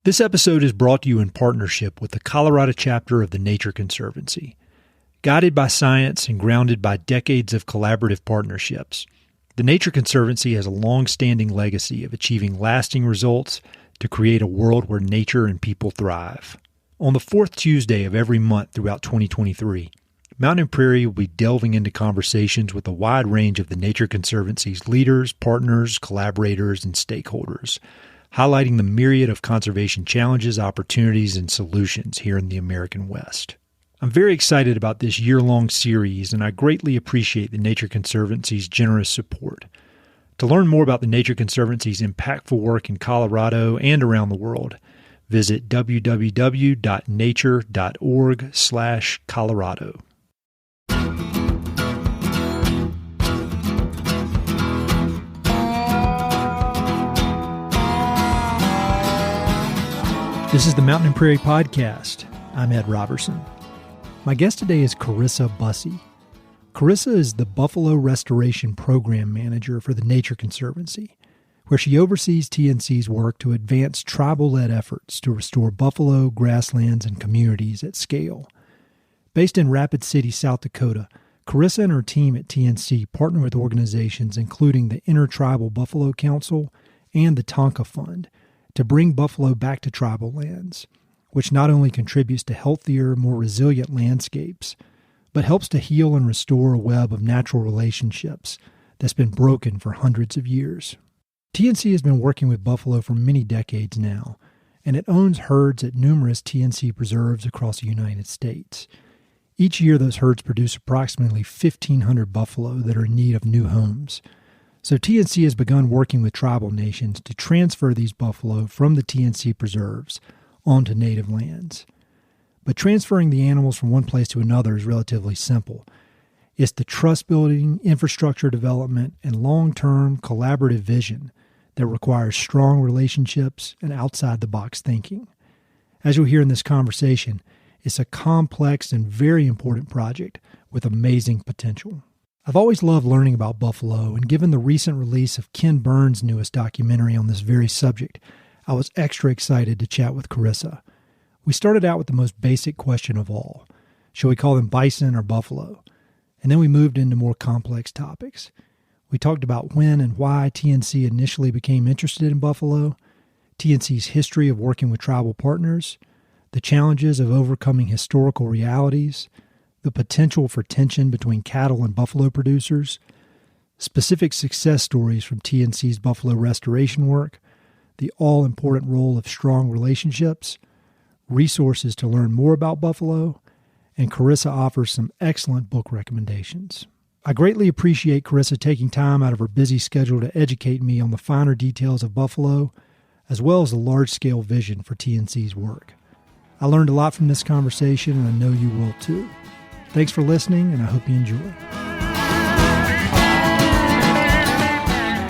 This episode is brought to you in partnership with the Colorado chapter of the Nature Conservancy. Guided by science and grounded by decades of collaborative partnerships, the Nature Conservancy has a long-standing legacy of achieving lasting results to create a world where nature and people thrive. On the fourth Tuesday of every month throughout 2023, Mountain and Prairie will be delving into conversations with a wide range of the Nature Conservancy's leaders, partners, collaborators, and stakeholders, highlighting the myriad of conservation challenges, opportunities, and solutions here in the American West. I'm very excited about this year-long series, and I greatly appreciate the Nature Conservancy's generous support. To learn more about the Nature Conservancy's impactful work in Colorado and around the world, visit www.nature.org/Colorado. This is the Mountain and Prairie Podcast. I'm Ed Robertson. My guest today is Corissa Busse. Corissa is the Buffalo Restoration Program Manager for the Nature Conservancy, where she oversees TNC's work to advance tribal-led efforts to restore buffalo, grasslands, and communities at scale. Based in Rapid City, South Dakota, Corissa and her team at TNC partner with organizations including the InterTribal Buffalo Council and the Tanka Fund to bring buffalo back to tribal lands, which not only contributes to healthier, more resilient landscapes, but helps to heal and restore a web of natural relationships that's been broken for hundreds of years. TNC has been working with buffalo for many decades now, and it owns herds at numerous TNC preserves across the United States. Each year, those herds produce approximately 1,500 buffalo that are in need of new homes. So TNC has begun working with tribal nations to transfer these buffalo from the TNC preserves onto native lands. But transferring the animals from one place to another is relatively simple. It's the trust-building, infrastructure development, and long-term collaborative vision that requires strong relationships and outside-the-box thinking. As you'll hear in this conversation, it's a complex and very important project with amazing potential. I've always loved learning about buffalo, and given the recent release of Ken Burns' newest documentary on this very subject, I was extra excited to chat with Corissa. We started out with the most basic question of all. Shall we call them bison or buffalo? And then we moved into more complex topics. We talked about when and why TNC initially became interested in buffalo, TNC's history of working with tribal partners, the challenges of overcoming historical realities, the potential for tension between cattle and buffalo producers, specific success stories from TNC's buffalo restoration work, the all-important role of strong relationships, resources to learn more about buffalo, and Corissa offers some excellent book recommendations. I greatly appreciate Corissa taking time out of her busy schedule to educate me on the finer details of buffalo, as well as the large-scale vision for TNC's work. I learned a lot from this conversation, and I know you will too. Thanks for listening, and I hope you enjoy.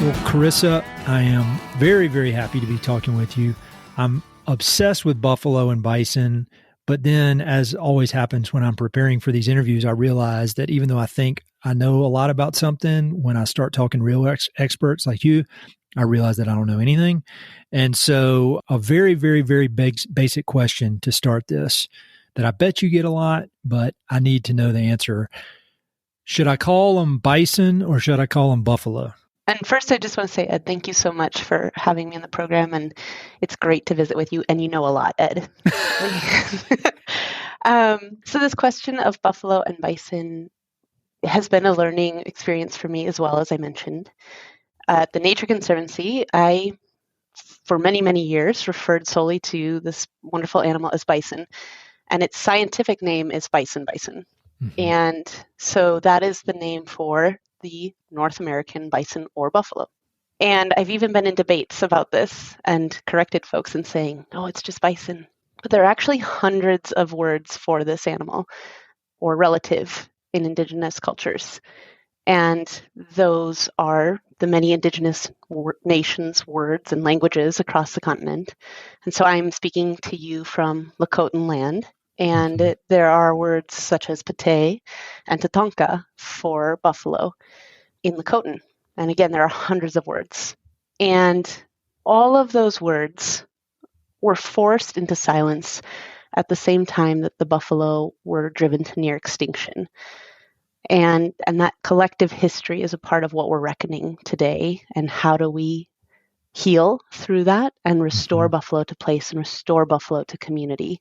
Well, Corissa, I am very, very happy to be talking with you. I'm obsessed with buffalo and bison, but then, as always happens when I'm preparing for these interviews, I realize that even though I think I know a lot about something, when I start talking real experts like you, I realize that I don't know anything. And so a very, very, very basic question to start this that I bet you get a lot, but I need to know the answer. Should I call them bison or should I call them buffalo? And first, I just want to say, Ed, thank you so much for having me on the program. And it's great to visit with you. And you know a lot, Ed. So this question of buffalo and bison has been a learning experience for me as well, as I mentioned. At the Nature Conservancy, I, for many, many years, referred solely to this wonderful animal as bison. And its scientific name is bison. Mm-hmm. And so that is the name for the North American bison or buffalo. And I've even been in debates about this and corrected folks in saying, no, it's just bison. But there are actually hundreds of words for this animal or relative in indigenous cultures. And those are the many indigenous nations' words and languages across the continent. And so I'm speaking to you from Lakotan land. And there are words such as pate and tatonka for buffalo in Lakotan. And again, there are hundreds of words. And all of those words were forced into silence at the same time that the buffalo were driven to near extinction. And that collective history is a part of what we're reckoning today. And how do we heal through that and restore buffalo to place and restore buffalo to community?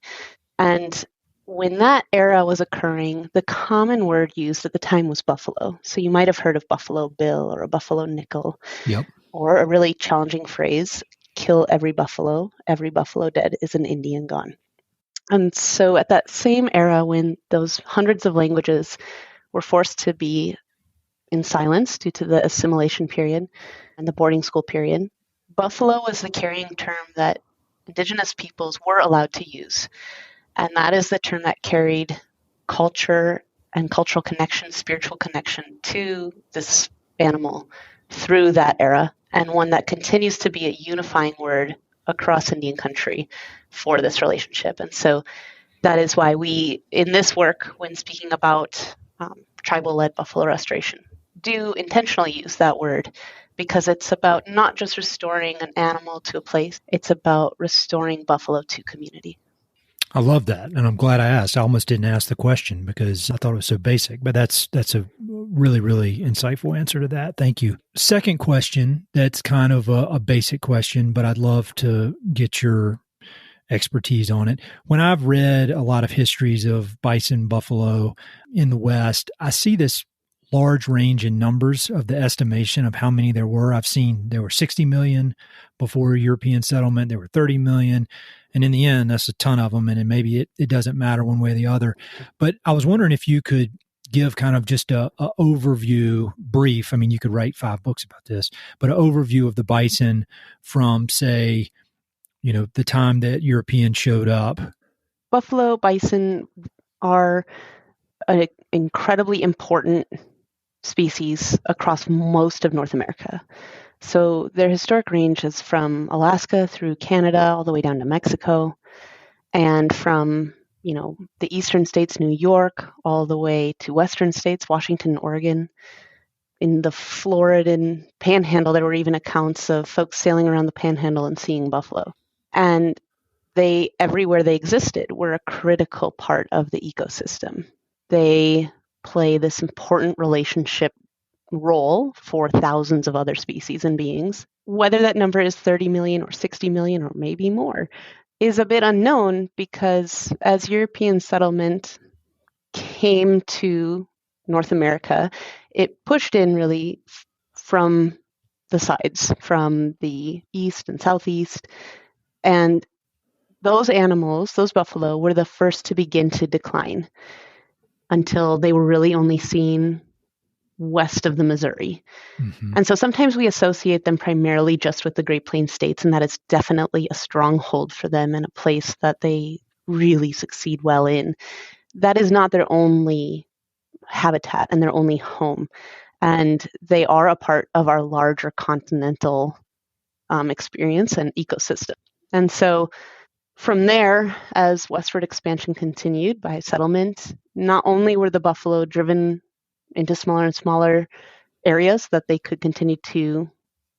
And when that era was occurring, the common word used at the time was buffalo. So you might have heard of Buffalo Bill or a Buffalo Nickel, or a really challenging phrase, kill every buffalo dead is an Indian gone. And so at that same era, when those hundreds of languages were forced to be in silence due to the assimilation period and the boarding school period, buffalo was the carrying term that Indigenous peoples were allowed to use. And that is the term that carried culture and cultural connection, spiritual connection to this animal through that era, and one that continues to be a unifying word across Indian country for this relationship. And so that is why we, in this work, when speaking about tribal-led buffalo restoration, do intentionally use that word, because it's about not just restoring an animal to a place, it's about restoring buffalo to community. I love that. And I'm glad I asked. I almost didn't ask the question because I thought it was so basic, but that's a really, really insightful answer to that. Thank you. Second question, that's kind of a basic question, but I'd love to get your expertise on it. When I've read a lot of histories of bison, buffalo in the West, I see this large range in numbers of the estimation of how many there were. I've seen there were 60 million before European settlement. There were 30 million. And in the end, that's a ton of them. And then maybe it doesn't matter one way or the other. But I was wondering if you could give kind of just a overview, brief. I mean, you could write 5 books about this, but an overview of the bison from, say, the time that Europeans showed up. Buffalo bison are an incredibly important species across most of North America. So their historic range is from Alaska through Canada all the way down to Mexico, and from the eastern states, New York, all the way to western states, Washington and Oregon. In the Floridan Panhandle, there were even accounts of folks sailing around the Panhandle and seeing buffalo. And they, everywhere they existed, were a critical part of the ecosystem. They play this important relationship role for thousands of other species and beings. Whether that number is 30 million or 60 million or maybe more is a bit unknown, because as European settlement came to North America, it pushed in really from the sides, from the east and southeast. And those animals, those buffalo, were the first to begin to decline until they were really only seen west of the Missouri. And so sometimes we associate them primarily just with the Great Plains states, and that is definitely a stronghold for them and a place that they really succeed well in. That is not their only habitat and their only home. And they are a part of our larger continental experience and ecosystem. And so from there, as westward expansion continued by settlement, not only were the buffalo driven into smaller and smaller areas that they could continue to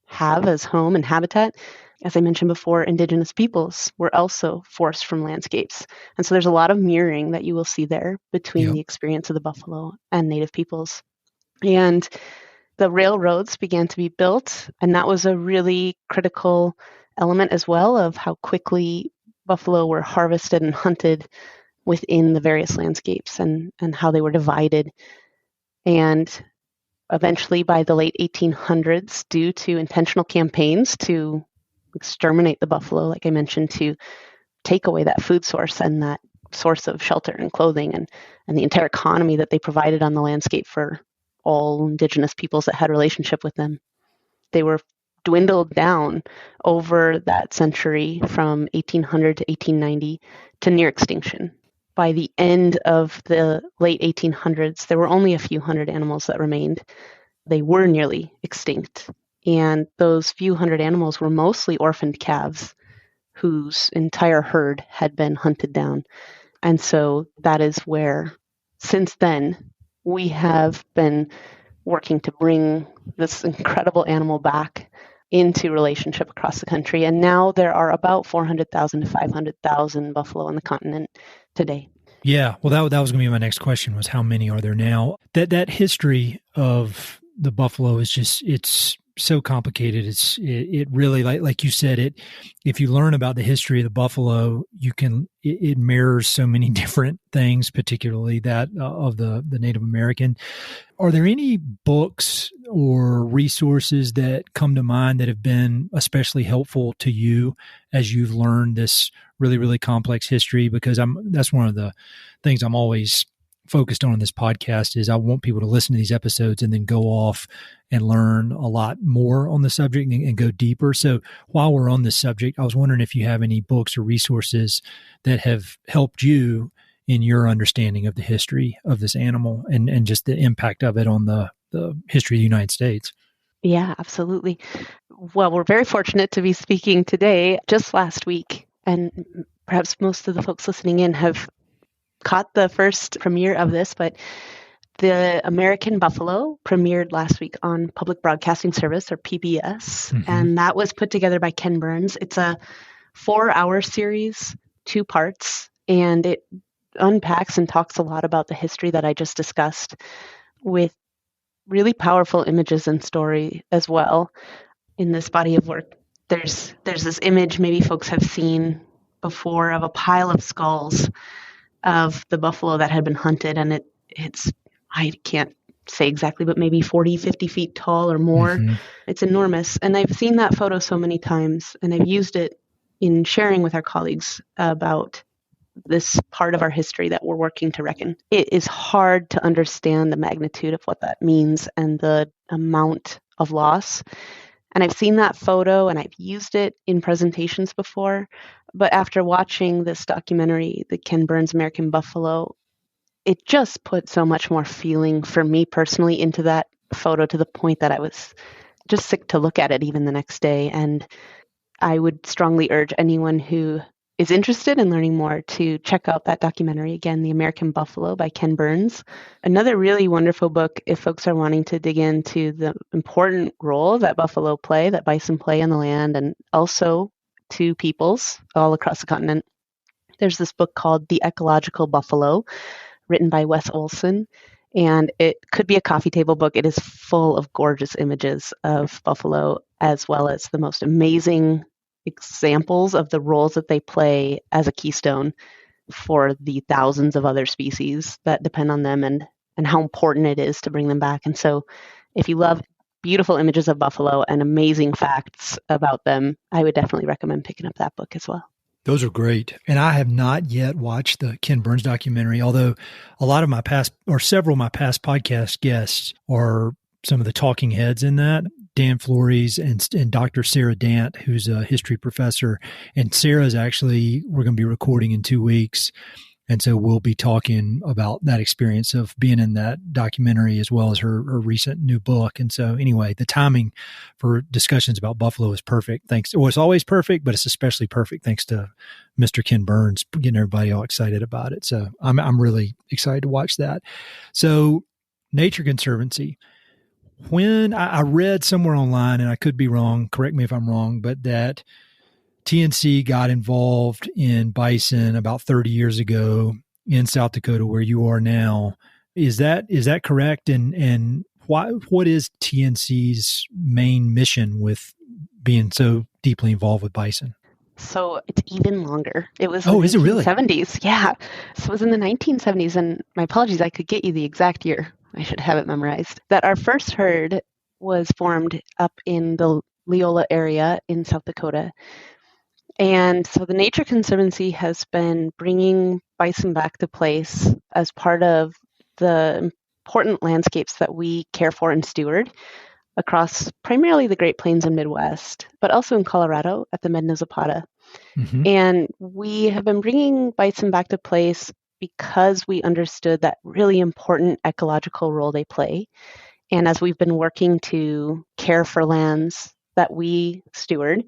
have as home and habitat, as I mentioned before, Indigenous peoples were also forced from landscapes. And so there's a lot of mirroring that you will see there between the experience of the buffalo and Native peoples. And the railroads began to be built, and that was a really critical element as well of how quickly buffalo were harvested and hunted within the various landscapes, and how they were divided. And eventually, by the late 1800s, due to intentional campaigns to exterminate the buffalo, like I mentioned, to take away that food source and that source of shelter and clothing and the entire economy that they provided on the landscape for all Indigenous peoples that had a relationship with them, they were dwindled down over that century from 1800 to 1890 to near extinction. By the end of the late 1800s, there were only a few hundred animals that remained. They were nearly extinct. And those few hundred animals were mostly orphaned calves whose entire herd had been hunted down. And so that is where, since then, we have been working to bring this incredible animal back into relationship across the country. And now there are about 400,000 to 500,000 buffalo on the continent today. Yeah, well, that was going to be my next question, was how many are there now? That history of the buffalo is just, it's so complicated. It really, like you said, if you learn about the history of the buffalo, it mirrors so many different things, particularly that of the Native American. Are there any books or resources that come to mind that have been especially helpful to you as you've learned this really, really complex history? Because that's one of the things I'm always focused on in this podcast is I want people to listen to these episodes and then go off and learn a lot more on the subject and go deeper. So while we're on this subject, I was wondering if you have any books or resources that have helped you in your understanding of the history of this animal and just the impact of it on the history of the United States. Yeah, absolutely. Well, we're very fortunate to be speaking today just last week, and perhaps most of the folks listening in have caught the first premiere of this, but the American Buffalo premiered last week on Public Broadcasting Service, or PBS, mm-hmm. and that was put together by Ken Burns. It's a 4-hour series, 2 parts, and it unpacks and talks a lot about the history that I just discussed with really powerful images and story as well. In this body of work, there's this image maybe folks have seen before of a pile of skulls of the buffalo that had been hunted, and it's I can't say exactly, but maybe 40, 50 feet tall or more. Mm-hmm. It's enormous. And I've seen that photo so many times, and I've used it in sharing with our colleagues about this part of our history that we're working to reckon. It is hard to understand the magnitude of what that means and the amount of loss. And I've seen that photo and I've used it in presentations before. But after watching this documentary, the Ken Burns American Buffalo, it just put so much more feeling for me personally into that photo, to the point that I was just sick to look at it even the next day. And I would strongly urge anyone who is interested in learning more to check out that documentary again, The American Buffalo by Ken Burns. Another really wonderful book if folks are wanting to dig into the important role that buffalo play, that bison play in the land, and also to peoples all across the continent. There's this book called The Ecological Buffalo, written by Wes Olson, and it could be a coffee table book. It is full of gorgeous images of buffalo, as well as the most amazing examples of the roles that they play as a keystone for the thousands of other species that depend on them, and how important it is to bring them back. And so if you love beautiful images of buffalo and amazing facts about them, I would definitely recommend picking up that book as well. Those are great. And I have not yet watched the Ken Burns documentary, although a lot of my past, or several of my past podcast guests are some of the talking heads in that. Dan Flores and Dr. Sarah Dant, who's a history professor. And Sarah's actually, we're going to be recording in 2 weeks. And so we'll be talking about that experience of being in that documentary, as well as her recent new book. And so anyway, the timing for discussions about buffalo is perfect. Thanks. Well, it's always perfect, but it's especially perfect thanks to Mr. Ken Burns getting everybody all excited about it. So I'm really excited to watch that. So Nature Conservancy. When I read somewhere online, and I could be wrong, correct me if I'm wrong, but that TNC got involved in bison about 30 years ago in South Dakota, where you are now. Is that correct? And what is TNC's main mission with being so deeply involved with bison? So it's even longer. It was is it really? 1970s. Yeah. So it was in the 1970s, and my apologies, I could get you the exact year. I should have it memorized. That our first herd was formed up in the Leola area in South Dakota. And so the Nature Conservancy has been bringing bison back to place as part of the important landscapes that we care for and steward across primarily the Great Plains and Midwest, but also in Colorado at the Medina Zapata. Mm-hmm. And we have been bringing bison back to place because we understood that really important ecological role they play. And as we've been working to care for lands that we steward,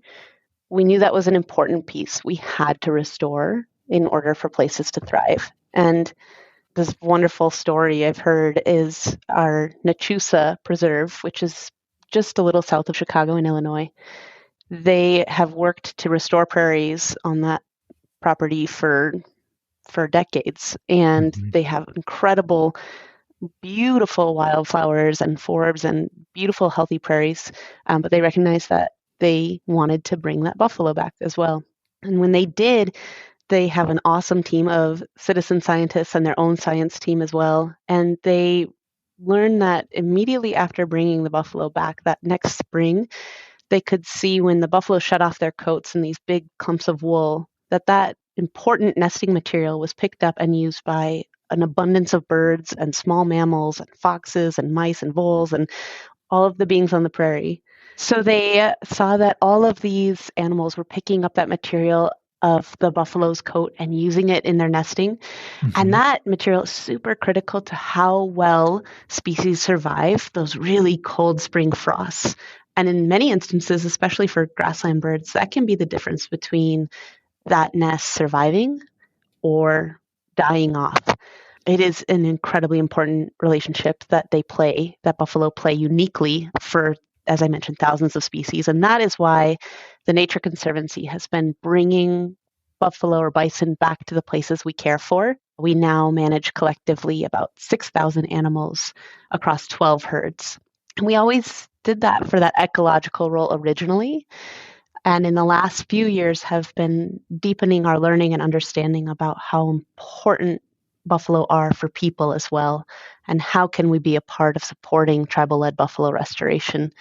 we knew that was an important piece we had to restore in order for places to thrive. And this wonderful story I've heard is our Nachusa Preserve, which is just a little south of Chicago in Illinois. They have worked to restore prairies on that property for decades, and they have incredible, beautiful wildflowers and forbs and beautiful, healthy prairies. But they recognized that they wanted to bring that buffalo back as well. And when they did, they have an awesome team of citizen scientists and their own science team as well. And they learned that immediately after bringing the buffalo back that next spring, they could see when the buffalo shed off their coats and these big clumps of wool, that important nesting material was picked up and used by an abundance of birds and small mammals and foxes and mice and voles and all of the beings on the prairie. So they saw that all of these animals were picking up that material of the buffalo's coat and using it in their nesting. And that material is super critical to how well species survive those really cold spring frosts. And in many instances, especially for grassland birds, that can be the difference between that nest surviving or dying off. It is an incredibly important relationship that buffalo play uniquely for, as I mentioned, thousands of species. And that is why the Nature Conservancy has been bringing buffalo or bison back to the places we care for. We now manage collectively about 6,000 animals across 12 herds. And we always did that for that ecological role originally. And in the last few years have been deepening our learning and understanding about how important buffalo are for people as well, and how can we be a part of supporting tribal-led buffalo restoration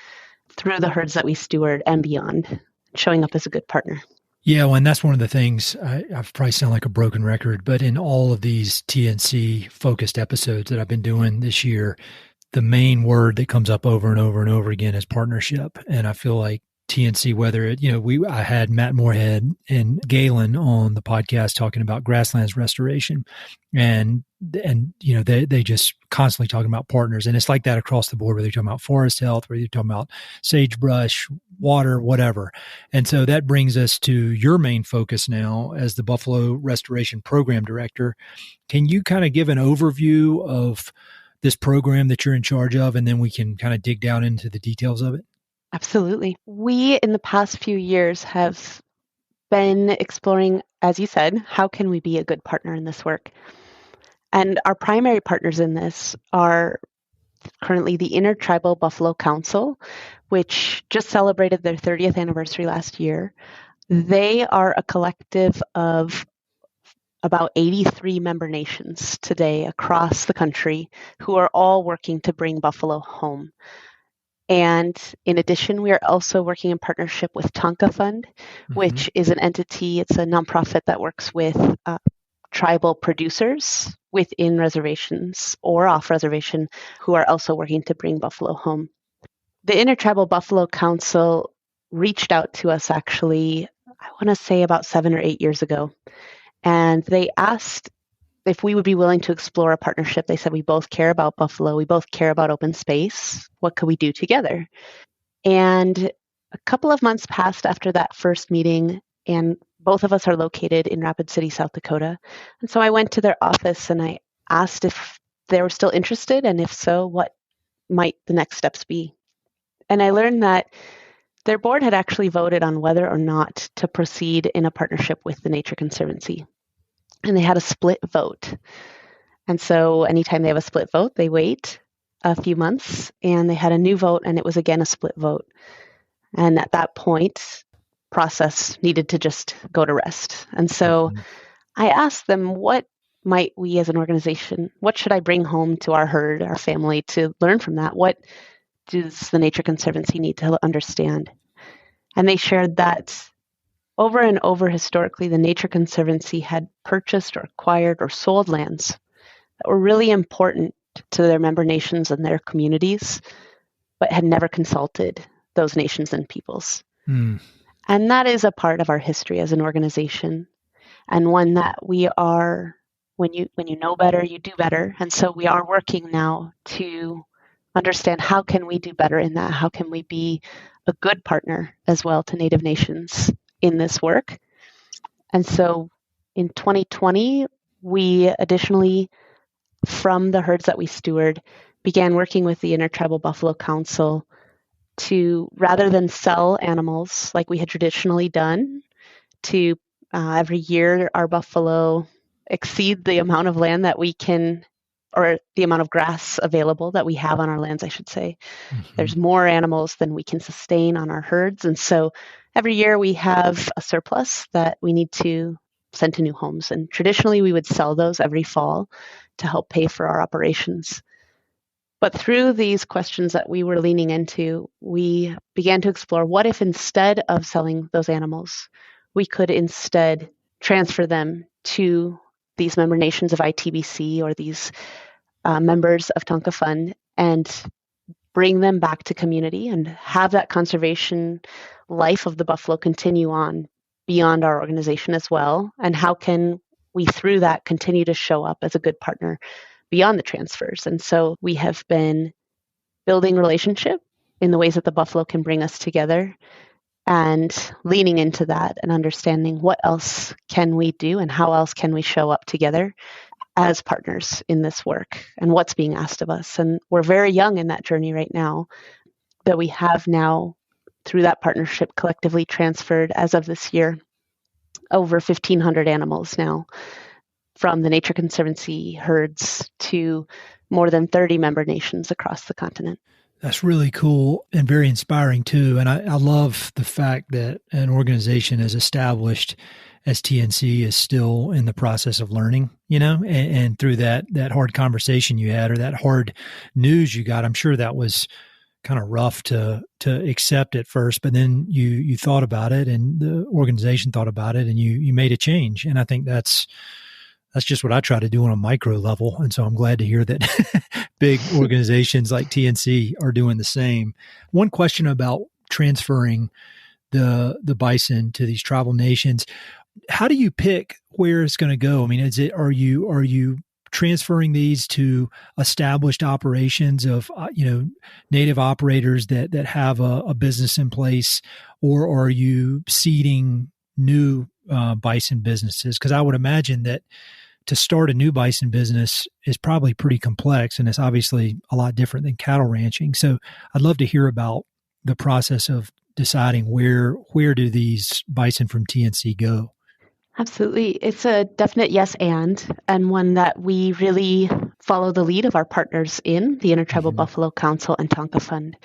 through the herds that we steward and beyond, showing up as a good partner. Yeah, well, and that's one of the things, I probably sound like a broken record, but in all of these TNC-focused episodes that I've been doing this year, the main word that comes up over and over and over again is partnership. And I feel like TNC, whether it, I had Matt Moorhead and Galen on the podcast talking about grasslands restoration, and they just constantly talking about partners, and it's like that across the board, whether you're talking about forest health, whether you're talking about sagebrush, water, whatever. And so that brings us to your main focus now as the Buffalo Restoration Program Director. Can you kind of give an overview of this program that you're in charge of, and then we can kind of dig down into the details of it? Absolutely. We, in the past few years, have been exploring, as you said, how can we be a good partner in this work? And our primary partners in this are currently the InterTribal Buffalo Council, which just celebrated their 30th anniversary last year. They are a collective of about 83 member nations today across the country who are all working to bring buffalo home. And in addition, we are also working in partnership with Tanka Fund, which is an entity, it's a nonprofit that works with tribal producers within reservations or off reservation who are also working to bring buffalo home. The InterTribal Buffalo Council reached out to us actually, I want to say about 7 or 8 years ago, and they asked if we would be willing to explore a partnership. They said, we both care about buffalo. We both care about open space. What could we do together? And a couple of months passed after that first meeting, and both of us are located in Rapid City, South Dakota. And so I went to their office and I asked if they were still interested, and if so, what might the next steps be? And I learned that their board had actually voted on whether or not to proceed in a partnership with the Nature Conservancy. And they had a split vote. And so anytime they have a split vote, they wait a few months, and they had a new vote, and it was again a split vote. And at that point, process needed to just go to rest. And so I asked them, what might we as an organization, what should I bring home to our herd, our family, to learn from that? What does the Nature Conservancy need to understand? And they shared that over and over historically, the Nature Conservancy had purchased or acquired or sold lands that were really important to their member nations and their communities, but had never consulted those nations and peoples. And that is a part of our history as an organization, and one that we are, when you know better, you do better. And so we are working now to understand how can we do better in that? How can we be a good partner as well to Native nations in this work? And so in 2020, we additionally, from the herds that we steward, began working with the InterTribal Buffalo Council to, rather than sell animals like we had traditionally done, to every year our buffalo exceed the amount of land that we can, or the amount of grass available that we have on our lands, I should say. Mm-hmm. There's more animals than we can sustain on our herds. And so every year we have a surplus that we need to send to new homes. And traditionally we would sell those every fall to help pay for our operations. But through these questions that we were leaning into, we began to explore, what if instead of selling those animals, we could instead transfer them to these member nations of ITBC or these members of Tanka Fund and bring them back to community and have that conservation life of the buffalo continue on beyond our organization as well? And how can we, through that, continue to show up as a good partner beyond the transfers? And so we have been building relationship in the ways that the buffalo can bring us together, and leaning into that and understanding what else can we do and how else can we show up together as partners in this work and what's being asked of us. And we're very young in that journey right now, but we have now, through that partnership, collectively transferred, as of this year, over 1,500 animals now from the Nature Conservancy herds to more than 30 member nations across the continent. That's really cool and very inspiring too. And I love the fact that an organization as established as TNC is still in the process of learning, and through that hard conversation you had, or that hard news you got, I'm sure that was kind of rough to accept at first, but then you thought about it and the organization thought about it and you made a change. And I think that's just what I try to do on a micro level. And so I'm glad to hear that big organizations like TNC are doing the same. One question about transferring the bison to these tribal nations. How do you pick where it's going to go? I mean, are you transferring these to established operations of, native operators that have a business in place, or are you seeding new bison businesses? Because I would imagine that to start a new bison business is probably pretty complex, and it's obviously a lot different than cattle ranching. So I'd love to hear about the process of deciding where do these bison from TNC go. Absolutely. It's a definite yes and one that we really follow the lead of our partners in the InterTribal Buffalo Council and Tanka Fund.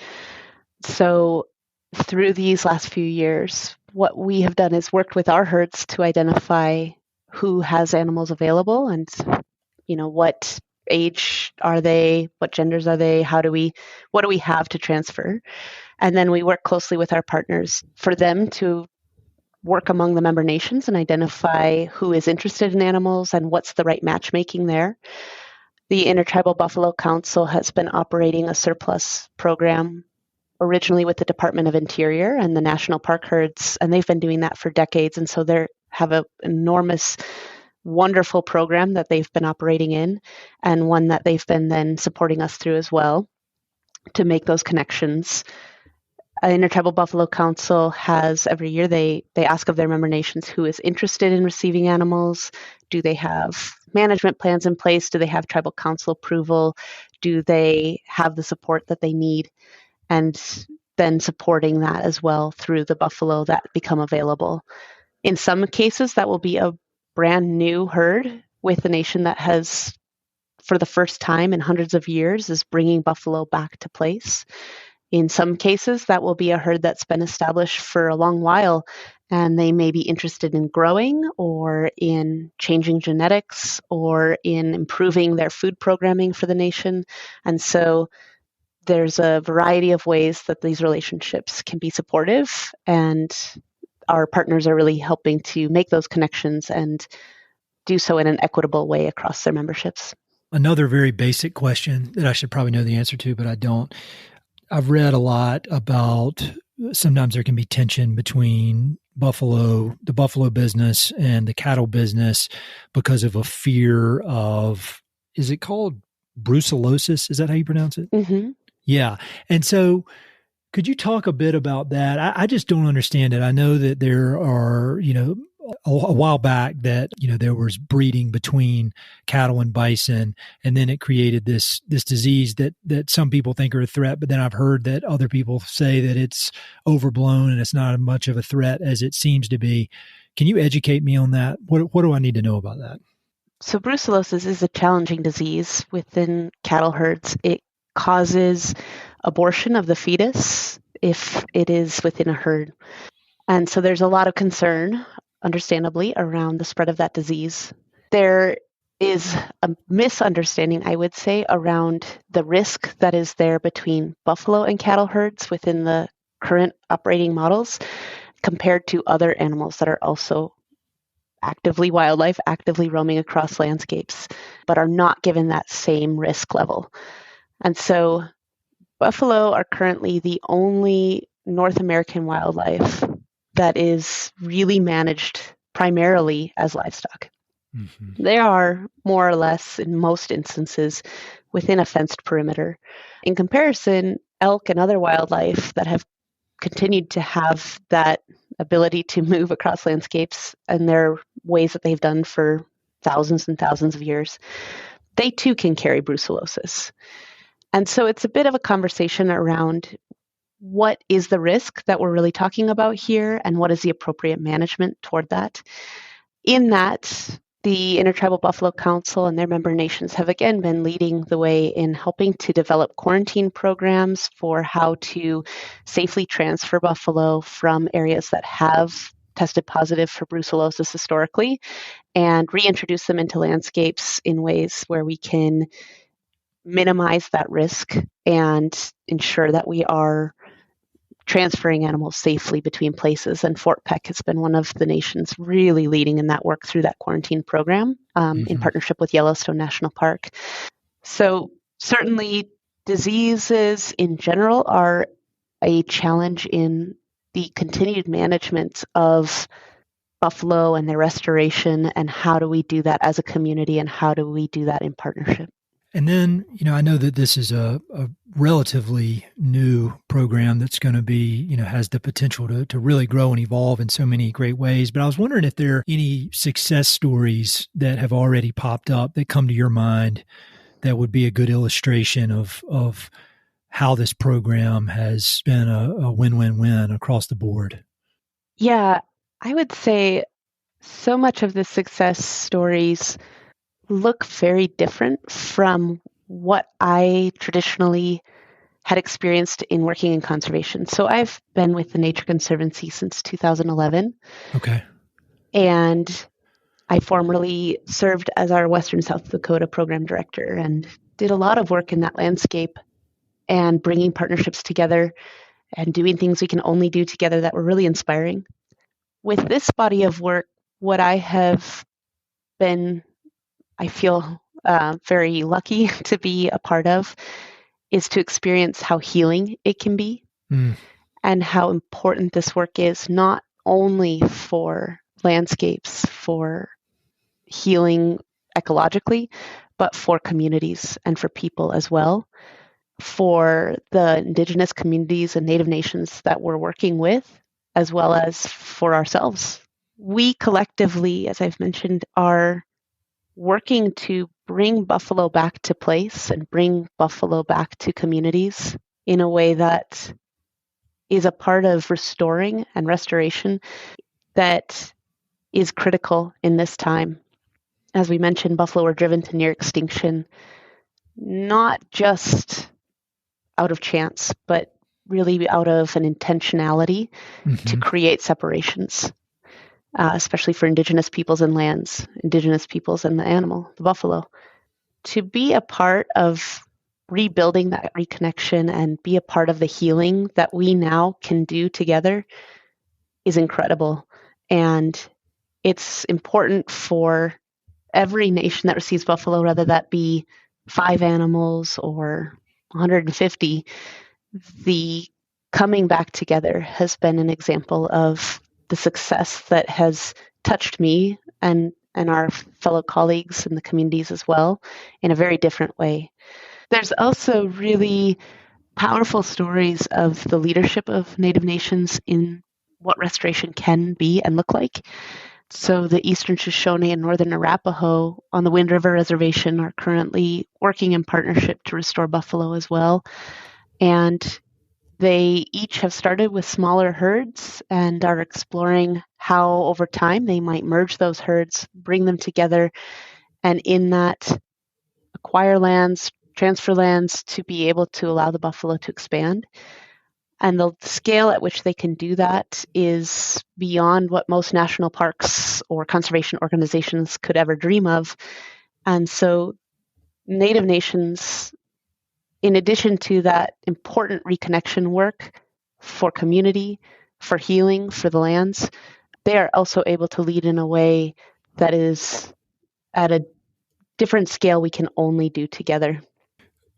So through these last few years, what we have done is worked with our herds to identify who has animals available and, what age are they, what genders are they, what do we have to transfer? And then we work closely with our partners for them to work among the member nations and identify who is interested in animals and what's the right matchmaking there. The InterTribal Buffalo Council has been operating a surplus program originally with the Department of Interior and the National Park herds, and they've been doing that for decades. And so they have an enormous, wonderful program that they've been operating in, and one that they've been then supporting us through as well to make those connections. InterTribal Buffalo Council has, every year, they ask of their member nations who is interested in receiving animals. Do they have management plans in place? Do they have tribal council approval? Do they have the support that they need? And then supporting that as well through the buffalo that become available. In some cases, that will be a brand new herd with a nation that has, for the first time in hundreds of years, is bringing buffalo back to place. In some cases, that will be a herd that's been established for a long while, and they may be interested in growing or in changing genetics or in improving their food programming for the nation. And so there's a variety of ways that these relationships can be supportive, and our partners are really helping to make those connections and do so in an equitable way across their memberships. Another very basic question that I should probably know the answer to, but I don't. I've read a lot about sometimes there can be tension between the buffalo business and the cattle business because of a fear of, is it called brucellosis? Is that how you pronounce it? Mm-hmm. Yeah. And so could you talk a bit about that? I just don't understand it. I know that there are, a while back that, there was breeding between cattle and bison, and then it created this disease that some people think are a threat, but then I've heard that other people say that it's overblown and it's not as much of a threat as it seems to be. Can you educate me on that? What do I need to know about that? So brucellosis is a challenging disease within cattle herds. It causes abortion of the fetus if it is within a herd. And so there's a lot of concern, understandably, around the spread of that disease. There is a misunderstanding, I would say, around the risk that is there between buffalo and cattle herds within the current operating models compared to other animals that are also wildlife actively roaming across landscapes, but are not given that same risk level. And so buffalo are currently the only North American wildlife that is really managed primarily as livestock. Mm-hmm. They are more or less, in most instances, within a fenced perimeter. In comparison, elk and other wildlife that have continued to have that ability to move across landscapes and their ways that they've done for thousands and thousands of years, they too can carry brucellosis. And so it's a bit of a conversation around what is the risk that we're really talking about here and what is the appropriate management toward that. In that, the InterTribal Buffalo Council and their member nations have again been leading the way in helping to develop quarantine programs for how to safely transfer buffalo from areas that have tested positive for brucellosis historically and reintroduce them into landscapes in ways where we can minimize that risk and ensure that we are transferring animals safely between places. And Fort Peck has been one of the nations really leading in that work through that quarantine program in partnership with Yellowstone National Park. So certainly diseases in general are a challenge in the continued management of buffalo and their restoration, and how do we do that as a community and how do we do that in partnership. And then, I know that this is a relatively new program that's going to be, has the potential to really grow and evolve in so many great ways. But I was wondering if there are any success stories that have already popped up that come to your mind that would be a good illustration of how this program has been a win-win-win across the board. Yeah, I would say so much of the success stories look very different from what I traditionally had experienced in working in conservation. So I've been with the Nature Conservancy since 2011. Okay. And I formerly served as our Western South Dakota program director and did a lot of work in that landscape and bringing partnerships together and doing things we can only do together that were really inspiring. With this body of work, what I have been, I feel very lucky to be a part of, is to experience how healing it can be and how important this work is, not only for landscapes, for healing ecologically, but for communities and for people as well, for the indigenous communities and Native nations that we're working with, as well as for ourselves. We collectively, as I've mentioned, are working to bring buffalo back to place and bring buffalo back to communities in a way that is a part of restoring and restoration that is critical in this time. As we mentioned, buffalo were driven to near extinction, not just out of chance, but really out of an intentionality to create separations. Especially for indigenous peoples and lands, indigenous peoples and the animal, the buffalo. To be a part of rebuilding that reconnection and be a part of the healing that we now can do together is incredible. And it's important for every nation that receives buffalo, whether that be 5 animals or 150, the coming back together has been an example of the success that has touched me and our fellow colleagues in the communities as well in a very different way. There's also really powerful stories of the leadership of Native nations in what restoration can be and look like. So the Eastern Shoshone and Northern Arapaho on the Wind River Reservation are currently working in partnership to restore buffalo as well. And they each have started with smaller herds and are exploring how over time they might merge those herds, bring them together, and in that acquire lands, transfer lands to be able to allow the buffalo to expand. And the scale at which they can do that is beyond what most national parks or conservation organizations could ever dream of. And so Native nations, in addition to that important reconnection work for community, for healing, for the lands, they are also able to lead in a way that is at a different scale we can only do together.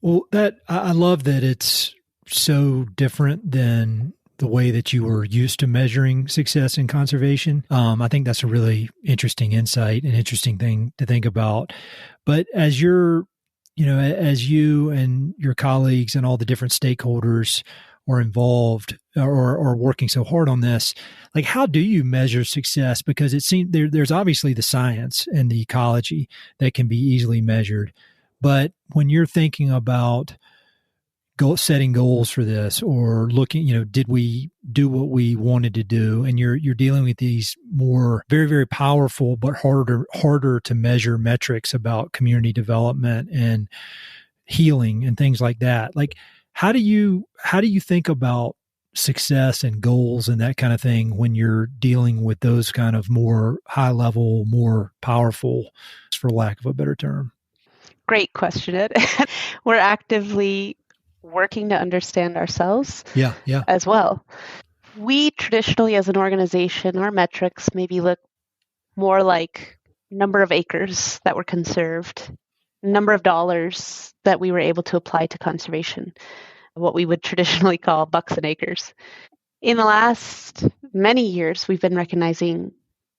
Well, I love that it's so different than the way that you were used to measuring success in conservation. I think that's a really interesting insight and interesting thing to think about. But as you and your colleagues and all the different stakeholders are involved or working so hard on this, like how do you measure success? Because it seems there's obviously the science and the ecology that can be easily measured. But when you're thinking about setting goals for this or looking, did we do what we wanted to do? And you're dealing with these more very, very powerful, but harder to measure metrics about community development and healing and things like that. Like, how do you think about success and goals and that kind of thing when you're dealing with those kind of more high level, more powerful, for lack of a better term? Great question, Ed. We're actively working to understand ourselves as well. We traditionally, as an organization, our metrics maybe look more like number of acres that were conserved, number of dollars that we were able to apply to conservation, what we would traditionally call bucks and acres. In the last many years, we've been recognizing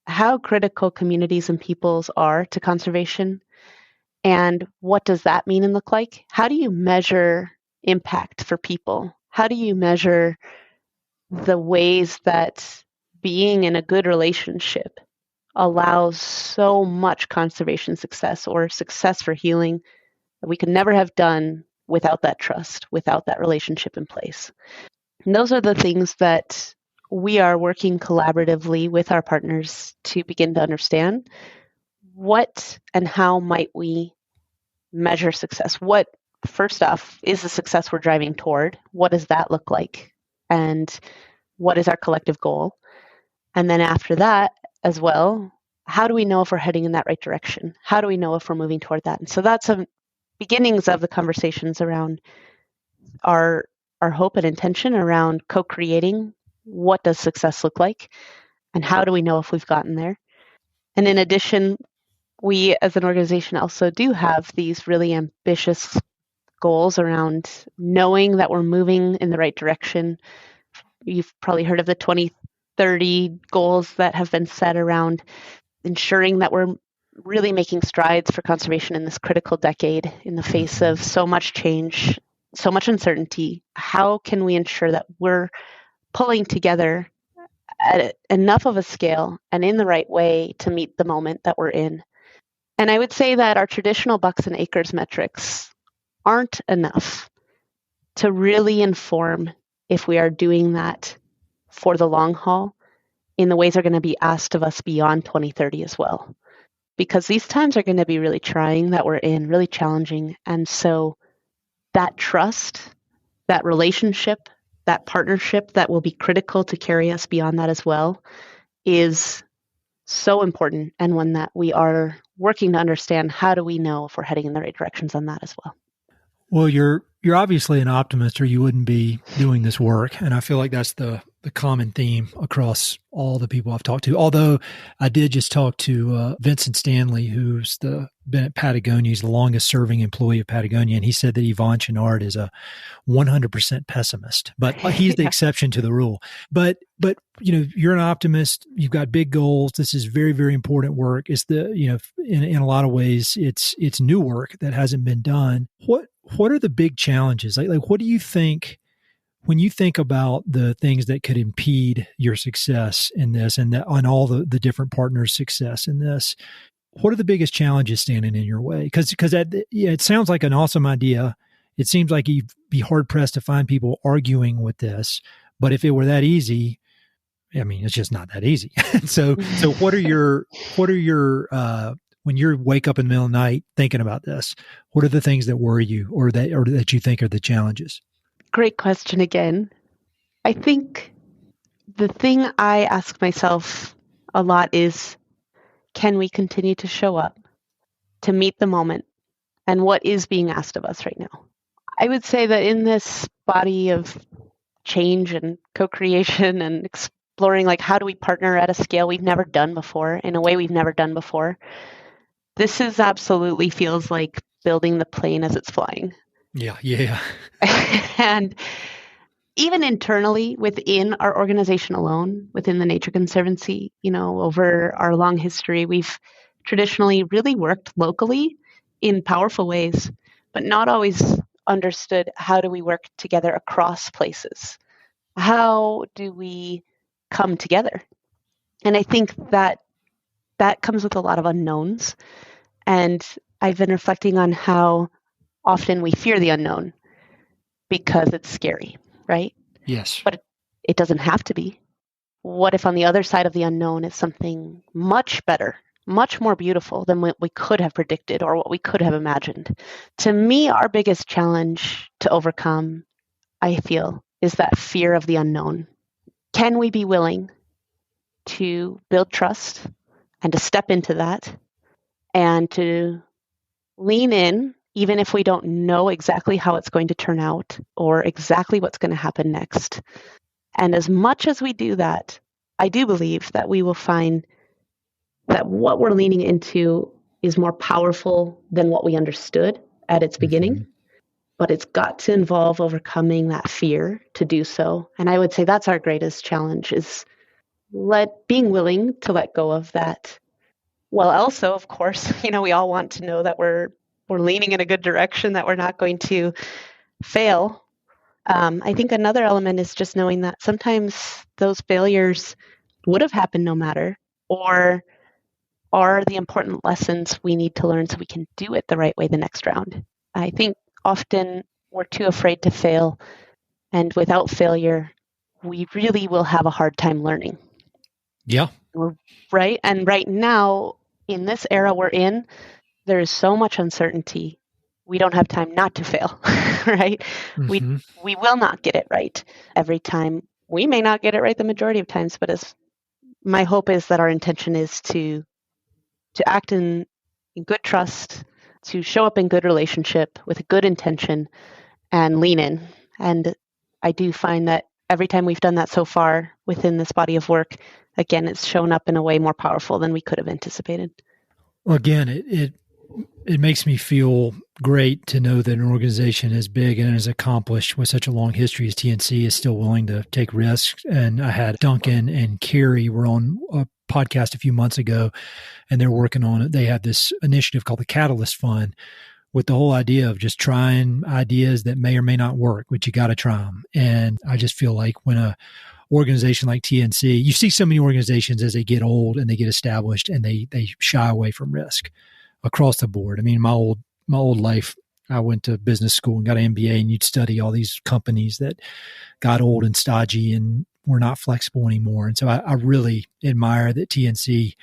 how critical communities and peoples are to conservation. And what does that mean and look like? How do you measure impact for people? How do you measure the ways that being in a good relationship allows so much conservation success or success for healing that we could never have done without that trust, without that relationship in place? And those are the things that we are working collaboratively with our partners to begin to understand. What and how might we measure success? What, first off, is the success we're driving toward? What does that look like? And what is our collective goal? And then after that as well, how do we know if we're heading in that right direction? How do we know if we're moving toward that? And so that's some beginnings of the conversations around our hope and intention around co-creating what does success look like and how do we know if we've gotten there. And in addition, we as an organization also do have these really ambitious goals around knowing that we're moving in the right direction. You've probably heard of the 2030 goals that have been set around ensuring that we're really making strides for conservation in this critical decade in the face of so much change, so much uncertainty. How can we ensure that we're pulling together at enough of a scale and in the right way to meet the moment that we're in? And I would say that our traditional bucks and acres metrics aren't enough to really inform if we are doing that for the long haul in the ways that are going to be asked of us beyond 2030 as well. Because these times are going to be really trying that we're in, really challenging. And so that trust, that relationship, that partnership that will be critical to carry us beyond that as well is so important, and one that we are working to understand. How do we know if we're heading in the right directions on that as well? Well, you're obviously an optimist or you wouldn't be doing this work. And I feel like that's the common theme across all the people I've talked to. Although I did just talk to Vincent Stanley, who's been at Patagonia. He's the longest serving employee of Patagonia. And he said that Yvon Chouinard is a 100% pessimist, but he's the exception to the rule. But you're an optimist. You've got big goals. This is very, very important work. It's in a lot of ways, it's new work that hasn't been done. What are the big challenges? Like what do you think When you think about the things that could impede your success in this and on all the different partners' success in this, what are the biggest challenges standing in your way? Because it sounds like an awesome idea. It seems like you'd be hard pressed to find people arguing with this. But if it were that easy, I mean, it's just not that easy. So what are your when you wake up in the middle of the night thinking about this, what are the things that worry you or that you think are the challenges? Great question again. I think the thing I ask myself a lot is, can we continue to show up to meet the moment and what is being asked of us right now? I would say that in this body of change and co-creation and exploring, like, how do we partner at a scale we've never done before, in a way we've never done before, this is absolutely feels like building the plane as it's flying. Yeah. And even internally within our organization alone, within the Nature Conservancy, over our long history, we've traditionally really worked locally in powerful ways, but not always understood how do we work together across places? How do we come together? And I think that comes with a lot of unknowns. And I've been reflecting on how often we fear the unknown because it's scary, right? Yes. But it doesn't have to be. What if on the other side of the unknown is something much better, much more beautiful than what we could have predicted or what we could have imagined? To me, our biggest challenge to overcome, I feel, is that fear of the unknown. Can we be willing to build trust and to step into that and to lean in, even if we don't know exactly how it's going to turn out or exactly what's going to happen next? And as much as we do that, I do believe that we will find that what we're leaning into is more powerful than what we understood at its beginning. But it's got to involve overcoming that fear to do so. And I would say that's our greatest challenge, is being willing to let go of that. Well, also, of course, we all want to know that we're leaning in a good direction, that we're not going to fail. I think another element is just knowing that sometimes those failures would have happened no matter, or are the important lessons we need to learn so we can do it the right way the next round. I think often we're too afraid to fail, and without failure, we really will have a hard time learning. Yeah. Right? And right now, in this era we're in, there is so much uncertainty. We don't have time not to fail, right? Mm-hmm. We will not get it right every time. We may not get it right the majority of times, but my hope is that our intention is to act in good trust, to show up in good relationship with a good intention and lean in. And I do find that every time we've done that so far within this body of work, again, it's shown up in a way more powerful than we could have anticipated. Well, again, it makes me feel great to know that an organization as big and as accomplished with such a long history as TNC is still willing to take risks. And I had Duncan and Carrie were on a podcast a few months ago, and they're working on it. They have this initiative called the Catalyst Fund, with the whole idea of just trying ideas that may or may not work, but you got to try them. And I just feel like when a organization like TNC, you see so many organizations as they get old and they get established and they shy away from risk across the board. I mean, my old life, I went to business school and got an MBA, and you'd study all these companies that got old and stodgy and were not flexible anymore. And so I really admire that TNC,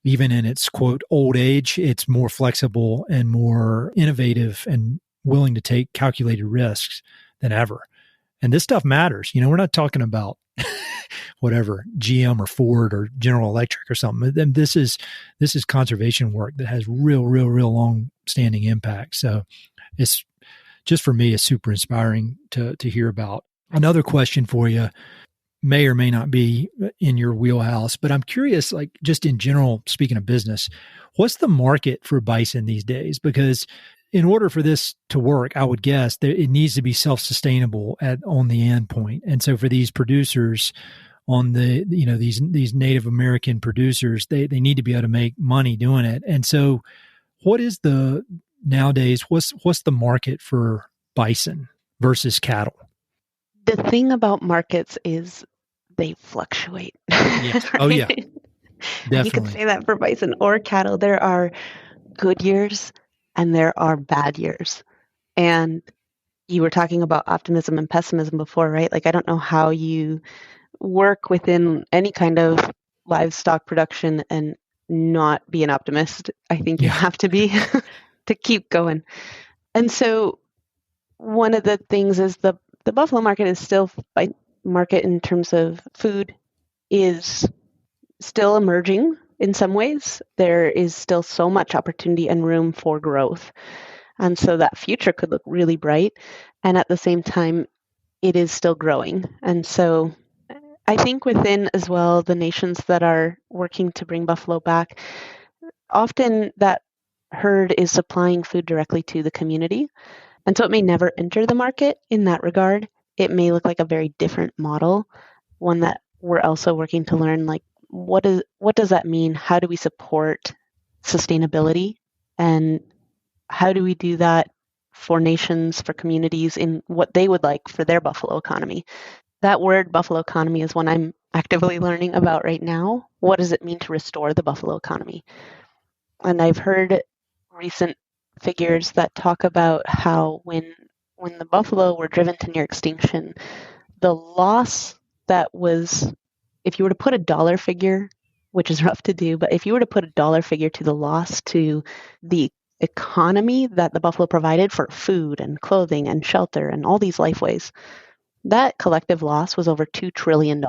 even in its quote old age, it's more flexible and more innovative and willing to take calculated risks than ever. And this stuff matters. We're not talking about whatever GM or Ford or General Electric or something. Then this is conservation work that has real long standing impact. So it's just, for me, it's super inspiring to hear about. Another question for you may or may not be in your wheelhouse, but I'm curious, like, just in general, speaking of business, what's the market for bison these days? Because in order for this to work, I would guess that it needs to be self-sustainable on the end point. And so for these producers on these Native American producers, they need to be able to make money doing it. And so what is nowadays, what's the market for bison versus cattle? The thing about markets is they fluctuate. Yes. Oh, yeah. Right? Definitely. You could say that for bison or cattle. There are good years and there are bad years. And you were talking about optimism and pessimism before, right? Like, I don't know how you work within any kind of livestock production and not be an optimist. I think you have to be to keep going. And so one of the things is the buffalo market is still market in terms of food is still emerging in some ways. There is still so much opportunity and room for growth. And so that future could look really bright. And at the same time, it is still growing. And so I think within as well the nations that are working to bring buffalo back, often that herd is supplying food directly to the community. And so it may never enter the market in that regard. It may look like a very different model, one that we're also working to learn, like, what does that mean? How do we support sustainability? And how do we do that for nations, for communities in what they would like for their buffalo economy? That word buffalo economy is one I'm actively learning about right now. What does it mean to restore the buffalo economy? And I've heard recent figures that talk about how when the buffalo were driven to near extinction, the loss that was, if you were to put a dollar figure, which is rough to do, but if you were to put a dollar figure to the loss to the economy that the buffalo provided for food and clothing and shelter and all these lifeways, that collective loss was over $2 trillion.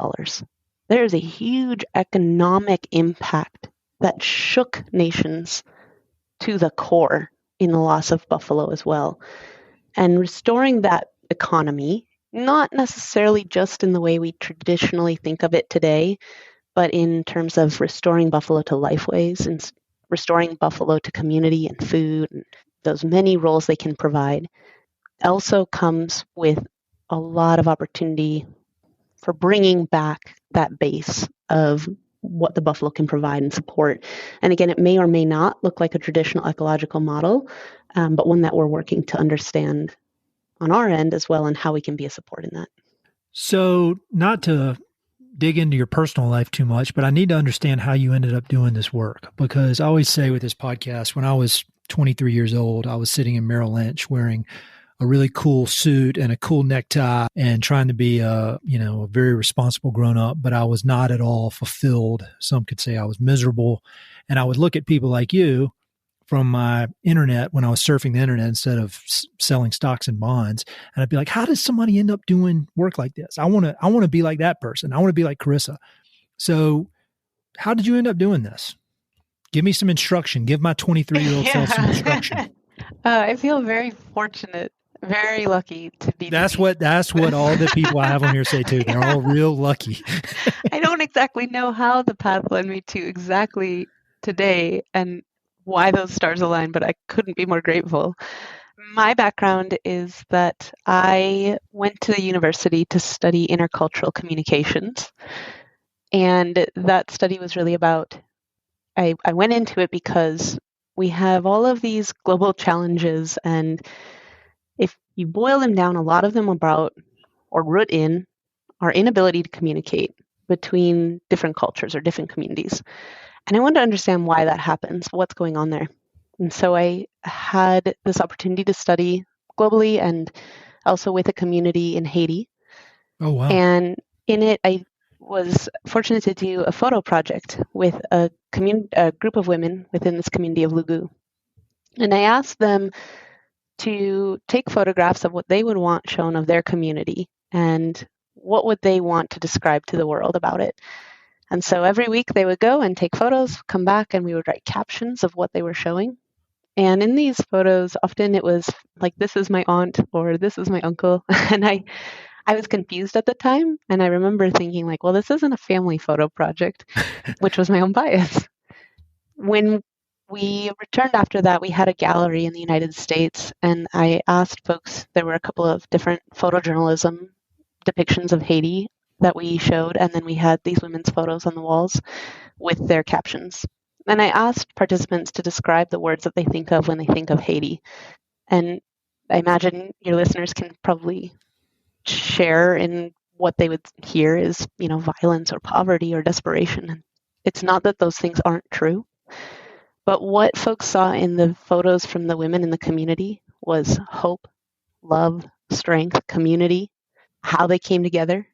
There is a huge economic impact that shook nations to the core in the loss of buffalo as well. And restoring that economy, not necessarily just in the way we traditionally think of it today, but in terms of restoring buffalo to lifeways and restoring buffalo to community and food and those many roles they can provide, also comes with a lot of opportunity for bringing back that base of what the buffalo can provide and support. And again, it may or may not look like a traditional ecological model, but one that we're working to understand on our end as well, and how we can be a support in that. So, not to dig into your personal life too much, but I need to understand how you ended up doing this work, because I always say with this podcast, when I was 23 years old, I was sitting in Merrill Lynch wearing a really cool suit and a cool necktie and trying to be a very responsible grown up, but I was not at all fulfilled. Some could say I was miserable. And I would look at people like you from my internet when I was surfing the internet instead of selling stocks and bonds. And I'd be like, how does somebody end up doing work like this? I want to be like that person. I want to be like Corissa. So how did you end up doing this? Give me some instruction. Give my 23-year-old self some instruction. I feel very fortunate, very lucky to be. That's what all the people I have on here say too. They're all real lucky. I don't exactly know how the path led me to exactly today and why those stars aligned, but I couldn't be more grateful. My background is that I went to the university to study intercultural communications. And that study was really about, I went into it because we have all of these global challenges, and if you boil them down, a lot of them about, or root in, our inability to communicate between different cultures or different communities. And I wanted to understand why that happens, what's going on there. And so I had this opportunity to study globally and also with a community in Haiti. Oh, wow. And in it, I was fortunate to do a photo project with a group of women within this community of Lugu. And I asked them to take photographs of what they would want shown of their community and what would they want to describe to the world about it. And so every week they would go and take photos, come back, and we would write captions of what they were showing. And in these photos, often it was like, this is my aunt or this is my uncle. And I was confused at the time. And I remember thinking like, well, this isn't a family photo project, which was my own bias. When we returned after that, we had a gallery in the United States. And I asked folks, there were a couple of different photojournalism depictions of Haiti that we showed, and then we had these women's photos on the walls with their captions. And I asked participants to describe the words that they think of when they think of Haiti. And I imagine your listeners can probably share in what they would hear is, violence or poverty or desperation. And it's not that those things aren't true, but what folks saw in the photos from the women in the community was hope, love, strength, community, how they came together.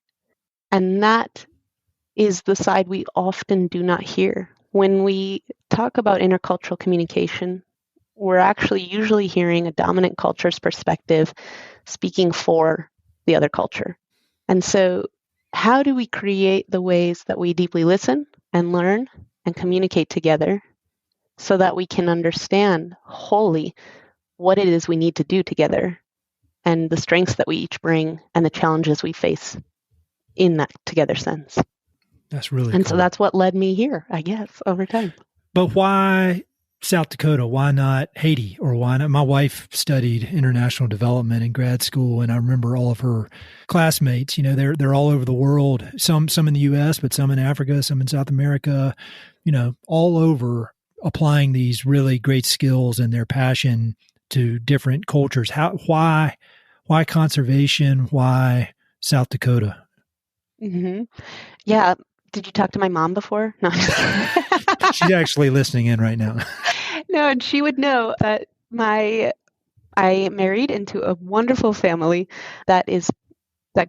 And that is the side we often do not hear. When we talk about intercultural communication, we're actually usually hearing a dominant culture's perspective speaking for the other culture. And so how do we create the ways that we deeply listen and learn and communicate together so that we can understand wholly what it is we need to do together and the strengths that we each bring and the challenges we face in that together sense? That's really And cool. so that's what led me here, I guess, over time. But why South Dakota? Why not Haiti? Or why not? My wife studied international development in grad school, and I remember all of her classmates. They're all over the world. Some in the U.S., but some in Africa, some in South America. All over, applying these really great skills and their passion to different cultures. Why conservation? Why South Dakota? Mm-hmm. Yeah. Did you talk to my mom before? No. She's actually listening in right now. No, and she would know that I married into a wonderful family that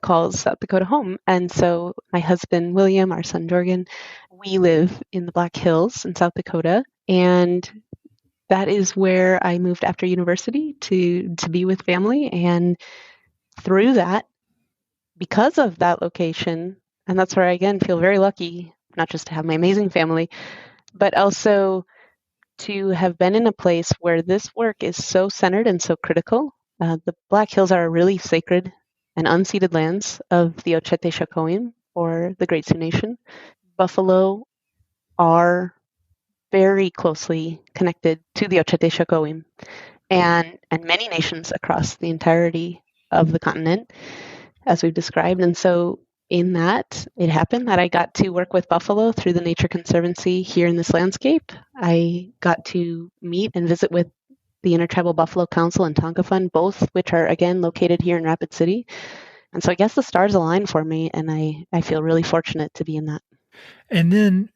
calls South Dakota home. And so my husband, William, our son, Jorgen, we live in the Black Hills in South Dakota. And that is where I moved after university to be with family. And through that, because of that location, and that's where I, again, feel very lucky, not just to have my amazing family, but also to have been in a place where this work is so centered and so critical. The Black Hills are really sacred and unceded lands of the Ochete-Chacoim, or the Great Sioux Nation. Buffalo are very closely connected to the Ochete-Chacoim and many nations across the entirety of the continent, as we've described. And so in that, it happened that I got to work with buffalo through the Nature Conservancy here in this landscape. I got to meet and visit with the InterTribal Buffalo Council and Tanka Fund, both which are, again, located here in Rapid City. And so I guess the stars aligned for me, and I feel really fortunate to be in that. And then,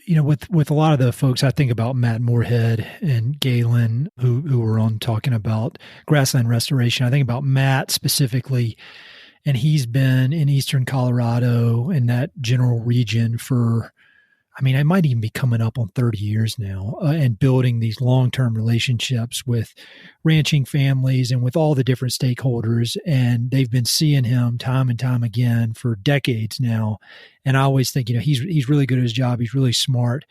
with a lot of the folks, I think about Matt Moorhead and Galen, who were on talking about grassland restoration. I think about Matt specifically, and he's been in eastern Colorado and that general region for, it might even be coming up on 30 years now, and building these long-term relationships with ranching families and with all the different stakeholders. And they've been seeing him time and time again for decades now. And I always think, he's really good at his job. He's really smart.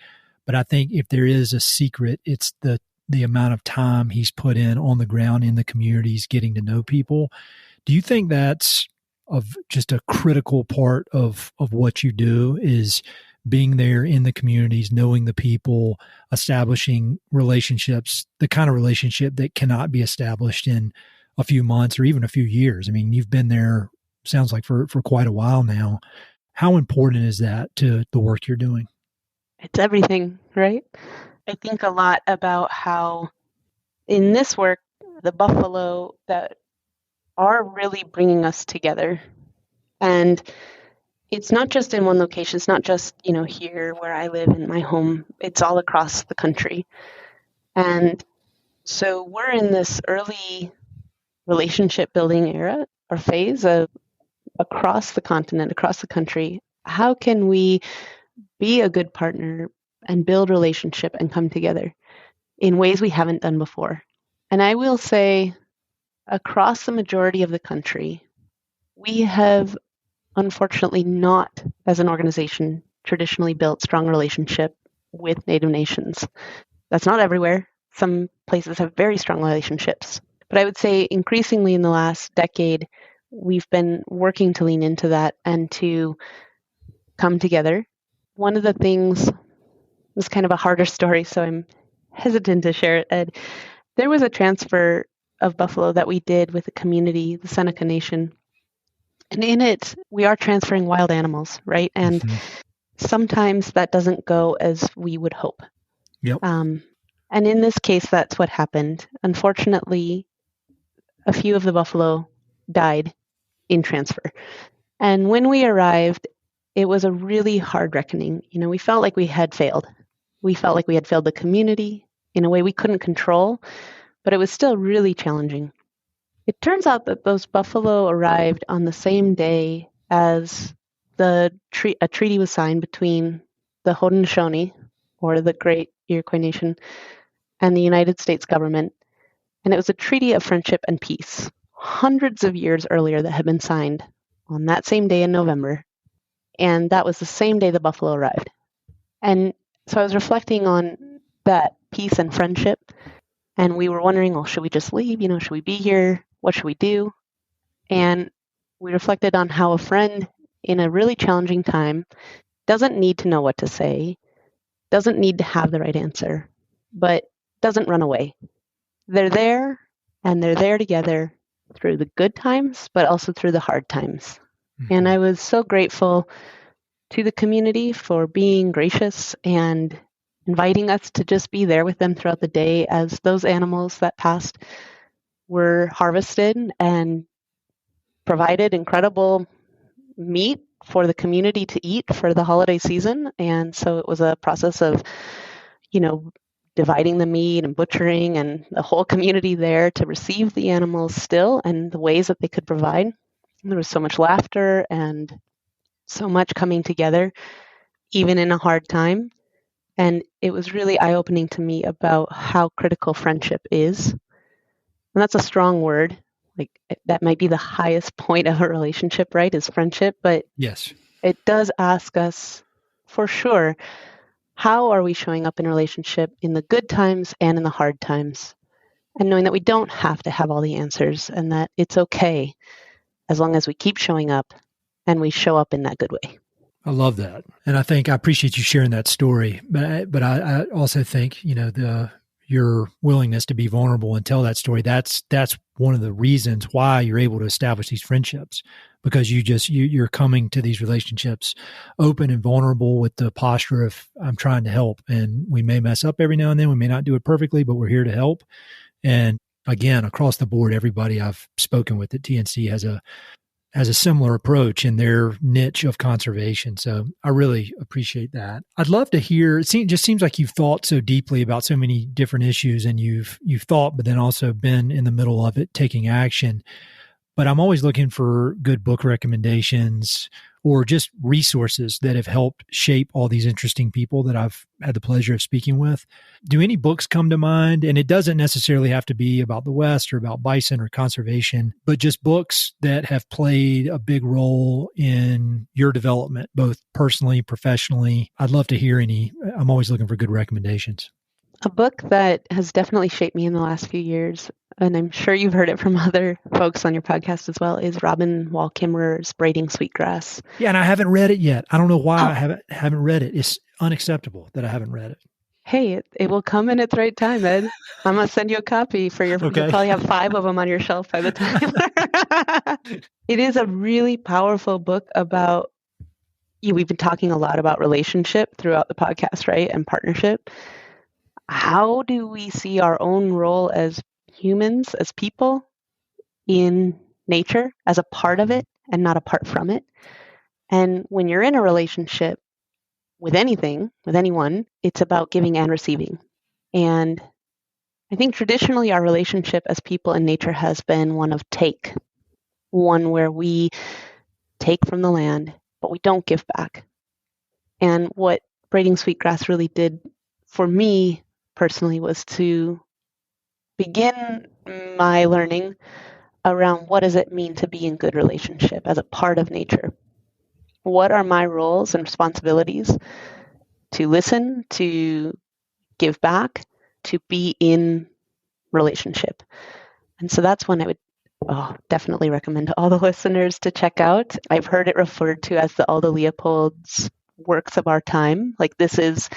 But I think if there is a secret, it's the amount of time he's put in on the ground in the communities, getting to know people. Do you think that's just a critical part of what you do, is being there in the communities, knowing the people, establishing relationships, the kind of relationship that cannot be established in a few months or even a few years? You've been there, sounds like for quite a while now. How important is that to the work you're doing? It's everything, right? I think a lot about how in this work, the buffalo that are really bringing us together. And it's not just in one location. It's not just, here where I live in my home. It's all across the country. And so we're in this early relationship building era or phase of across the continent, across the country. How can we be a good partner and build relationship and come together in ways we haven't done before? And I will say, across the majority of the country, we have unfortunately not, as an organization, traditionally built strong relationship with Native nations. That's not everywhere. Some places have very strong relationships. But I would say increasingly in the last decade, we've been working to lean into that and to come together. One of the things, is kind of a harder story, so I'm hesitant to share it, Ed. There was a transfer of buffalo that we did with the community, the Seneca Nation. And in it, we are transferring wild animals, right? And sometimes that doesn't go as we would hope. Yep. And in this case, that's what happened. Unfortunately, a few of the buffalo died in transfer. And when we arrived, it was a really hard reckoning. We felt like we had failed. We felt like we had failed the community in a way we couldn't control, but it was still really challenging. It turns out that those buffalo arrived on the same day as a treaty was signed between the Haudenosaunee, or the Great Iroquois Nation, and the United States government. And it was a treaty of friendship and peace, hundreds of years earlier, that had been signed on that same day in November. And that was the same day the buffalo arrived. And so I was reflecting on that peace and friendship. And we were wondering, well, should we just leave? Should we be here? What should we do? And we reflected on how a friend in a really challenging time doesn't need to know what to say, doesn't need to have the right answer, but doesn't run away. They're there, and they're there together through the good times, but also through the hard times. Mm-hmm. And I was so grateful to the community for being gracious and inviting us to just be there with them throughout the day as those animals that passed were harvested and provided incredible meat for the community to eat for the holiday season. And so it was a process of, dividing the meat and butchering, and the whole community there to receive the animals still, and the ways that they could provide. And there was so much laughter and so much coming together, even in a hard time. And it was really eye-opening to me about how critical friendship is. And that's a strong word. Like, that might be the highest point of a relationship, right? Is friendship. But yes, it does ask us, for sure, how are we showing up in a relationship in the good times and in the hard times? And knowing that we don't have to have all the answers, and that it's okay as long as we keep showing up and we show up in that good way. I love that. And I appreciate you sharing that story. But I also think, your willingness to be vulnerable and tell that story, that's one of the reasons why you're able to establish these friendships, because you're coming to these relationships open and vulnerable with the posture of, I'm trying to help. And we may mess up every now and then. We may not do it perfectly, but we're here to help. And again, across the board, everybody I've spoken with at TNC has a similar approach in their niche of conservation. So I really appreciate that. I'd love to hear, it just seems like you've thought so deeply about so many different issues, and you've thought, but then also been in the middle of it, taking action. But I'm always looking for good book recommendations or just resources that have helped shape all these interesting people that I've had the pleasure of speaking with. Do any books come to mind? And it doesn't necessarily have to be about the West or about bison or conservation, but just books that have played a big role in your development, both personally, professionally. I'd love to hear any. I'm always looking for good recommendations. A book that has definitely shaped me in the last few years, and I'm sure you've heard it from other folks on your podcast as well, is Robin Wall Kimmerer's Braiding Sweetgrass. Yeah, and I haven't read it yet. I don't know why I haven't read it. It's unacceptable that I haven't read it. Hey, it will come in its right time, Ed. I'm going to send you a copy for your, okay. You'll probably have 5 of them on your shelf by the time. It is a really powerful book about, we've been talking a lot about relationship throughout the podcast, right? And partnership. How do we see our own role as humans, as people, in nature, as a part of it and not apart from it? And when you're in a relationship with anything, with anyone, it's about giving and receiving. And I think traditionally our relationship as people in nature has been one of take, one where we take from the land, but we don't give back. And what Braiding Sweetgrass really did for me personally was to begin my learning around what does it mean to be in good relationship as a part of nature. What are my roles and responsibilities to listen, to give back, to be in relationship? And so that's one I would definitely recommend to all the listeners to check out. I've heard it referred to as the Aldo Leopold's works of our time. Like, this is,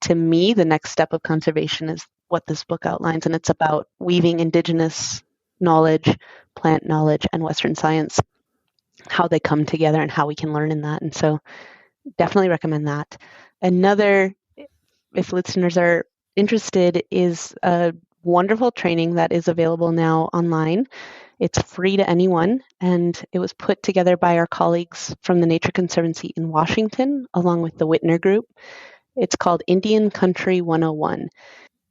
to me, the next step of conservation is what this book outlines. And it's about weaving indigenous knowledge, plant knowledge, and Western science, how they come together and how we can learn in that. And so definitely recommend that. Another, if listeners are interested, is a wonderful training that is available now online. It's free to anyone, and it was put together by our colleagues from the Nature Conservancy in Washington, along with the Whitner Group. It's called Indian Country 101.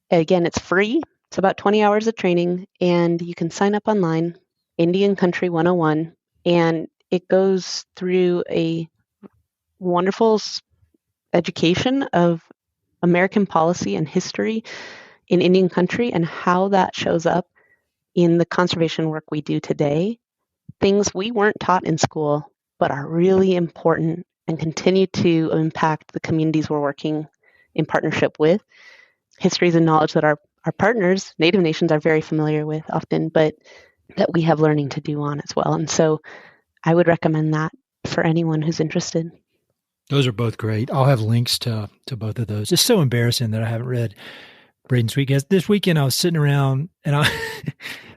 Again, it's free. It's about 20 hours of training, and you can sign up online, Indian Country 101, and it goes through a wonderful education of American policy and history in Indian country and how that shows up in the conservation work we do today. Things we weren't taught in school, but are really important and continue to impact the communities we're working in partnership with. Histories and knowledge that our partners, Native nations, are very familiar with often, but that we have learning to do on as well. And so I would recommend that for anyone who's interested. Those are both great. I'll have links to both of those. It's so embarrassing that I haven't read Braden's Sweetgrass. This weekend I was sitting around and I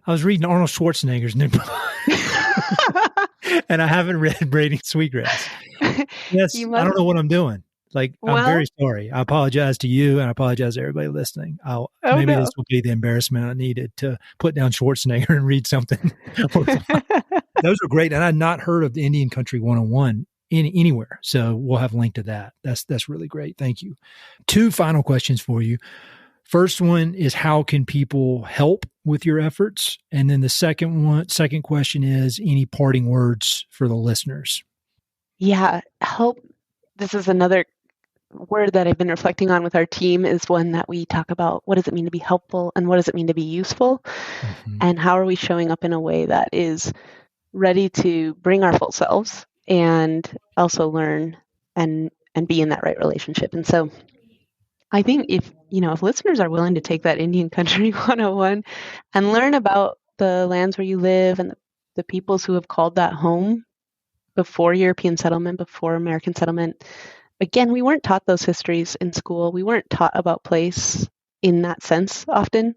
was reading Arnold Schwarzenegger's new book. And I haven't read Braden's Sweetgrass. Yes, I don't know what I'm doing. I'm very sorry. I apologize to you and I apologize to everybody listening. This will be the embarrassment I needed to put down Schwarzenegger and read something. Those are great. And I'd not heard of the Indian Country 101 anywhere. So we'll have a link to that. That's really great. Thank you. 2 final questions for you. First one is, how can people help with your efforts? And then the second question is, any parting words for the listeners? Yeah, help. This is another word that I've been reflecting on with our team, is one that we talk about. What does it mean to be helpful and what does it mean to be useful? Mm-hmm. And how are we showing up in a way that is ready to bring our full selves and also learn and be in that right relationship? And so I think if listeners are willing to take that Indian Country 101 and learn about the lands where you live and the peoples who have called that home before European settlement, before American settlement. Again, we weren't taught those histories in school. We weren't taught about place in that sense often.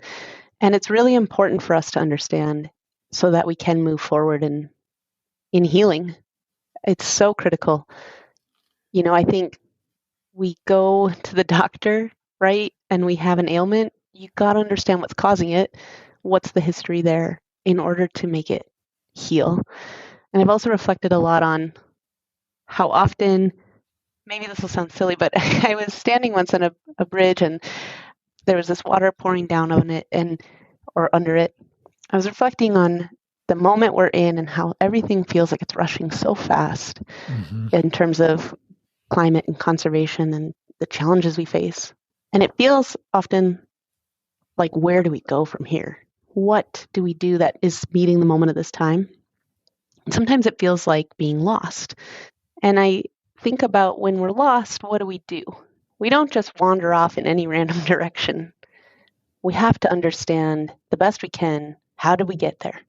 And it's really important for us to understand so that we can move forward in healing. It's so critical. I think we go to the doctor, right? And we have an ailment. You got to understand what's causing it. What's the history there in order to make it heal? And I've also reflected a lot on how often, maybe this will sound silly, but I was standing once on a bridge and there was this water pouring down on it or under it. I was reflecting on the moment we're in and how everything feels like it's rushing so fast in terms of climate and conservation and the challenges we face. And it feels often like, where do we go from here? What do we do that is meeting the moment of this time? And sometimes it feels like being lost. And I think about, when we're lost, what do? We don't just wander off in any random direction. We have to understand the best we can, how did we get there?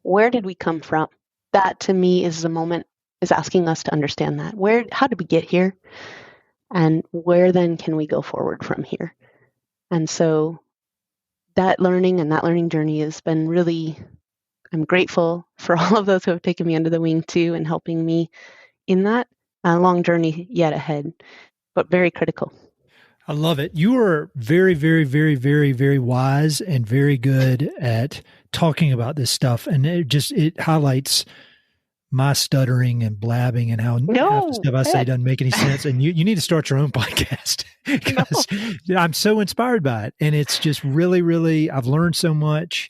Where did we come from? That to me is the moment, is asking us to understand that. How did we get here? And where then can we go forward from here? And so that learning and that learning journey has been really, I'm grateful for all of those who have taken me under the wing too and helping me in that long journey yet ahead, but very critical. I love it. You are very, very, very, very, very wise and very good at talking about this stuff. And it highlights my stuttering and blabbing and how half the stuff I say doesn't make any sense. And you need to start your own podcast because I'm so inspired by it. And it's just really, really, I've learned so much.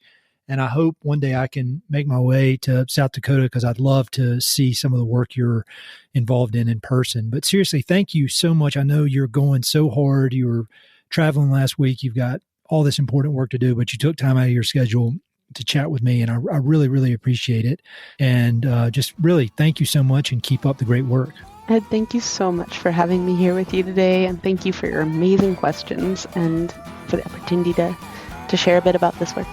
And I hope one day I can make my way to South Dakota, because I'd love to see some of the work you're involved in person. But seriously, thank you so much. I know you're going so hard. You were traveling last week. You've got all this important work to do, but you took time out of your schedule to chat with me. And I really, really appreciate it. And just really thank you so much, and keep up the great work. Ed, thank you so much for having me here with you today. And thank you for your amazing questions and for the opportunity to share a bit about this work.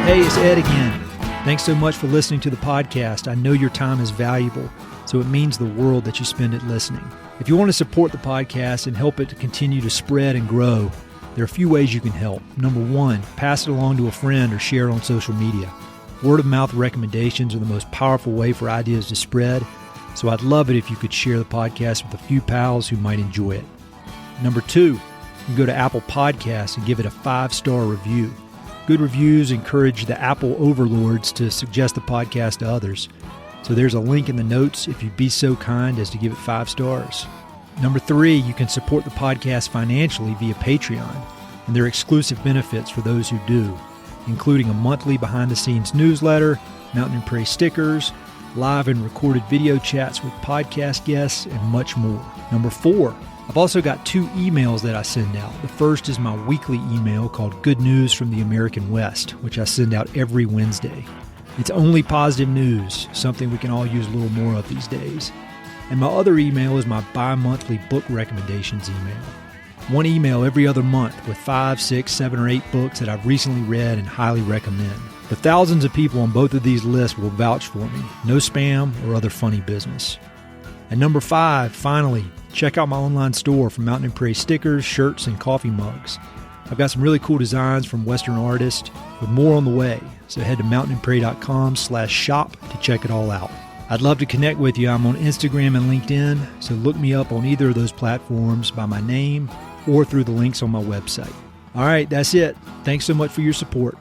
Hey, it's Ed again. Thanks so much for listening to the podcast. I know your time is valuable, so it means the world that you spend it listening. If you want to support the podcast and help it to continue to spread and grow, there are a few ways you can help. Number 1, pass it along to a friend or share it on social media. Word of mouth recommendations are the most powerful way for ideas to spread, so I'd love it if you could share the podcast with a few pals who might enjoy it. Number 2, You can go to Apple Podcasts and give it a 5-star review. Good reviews encourage the Apple overlords to suggest the podcast to others. So there's a link in the notes if you'd be so kind as to give it 5 stars. Number 3, you can support the podcast financially via Patreon, and there are exclusive benefits for those who do, including a monthly behind-the-scenes newsletter, Mountain and Prairie stickers, live and recorded video chats with podcast guests, and much more. Number 4, I've also got 2 emails that I send out. The first is my weekly email called Good News from the American West, which I send out every Wednesday. It's only positive news, something we can all use a little more of these days. And my other email is my bi-monthly book recommendations email. One email every other month with 5, 6, 7, or 8 books that I've recently read and highly recommend. The thousands of people on both of these lists will vouch for me. No spam or other funny business. And number 5, finally, check out my online store for Mountain and Prairie stickers, shirts, and coffee mugs. I've got some really cool designs from Western artists with more on the way, so head to mountainandprairie.com/shop to check it all out. I'd love to connect with you. I'm on Instagram and LinkedIn, so look me up on either of those platforms by my name or through the links on my website. All right, that's it. Thanks so much for your support.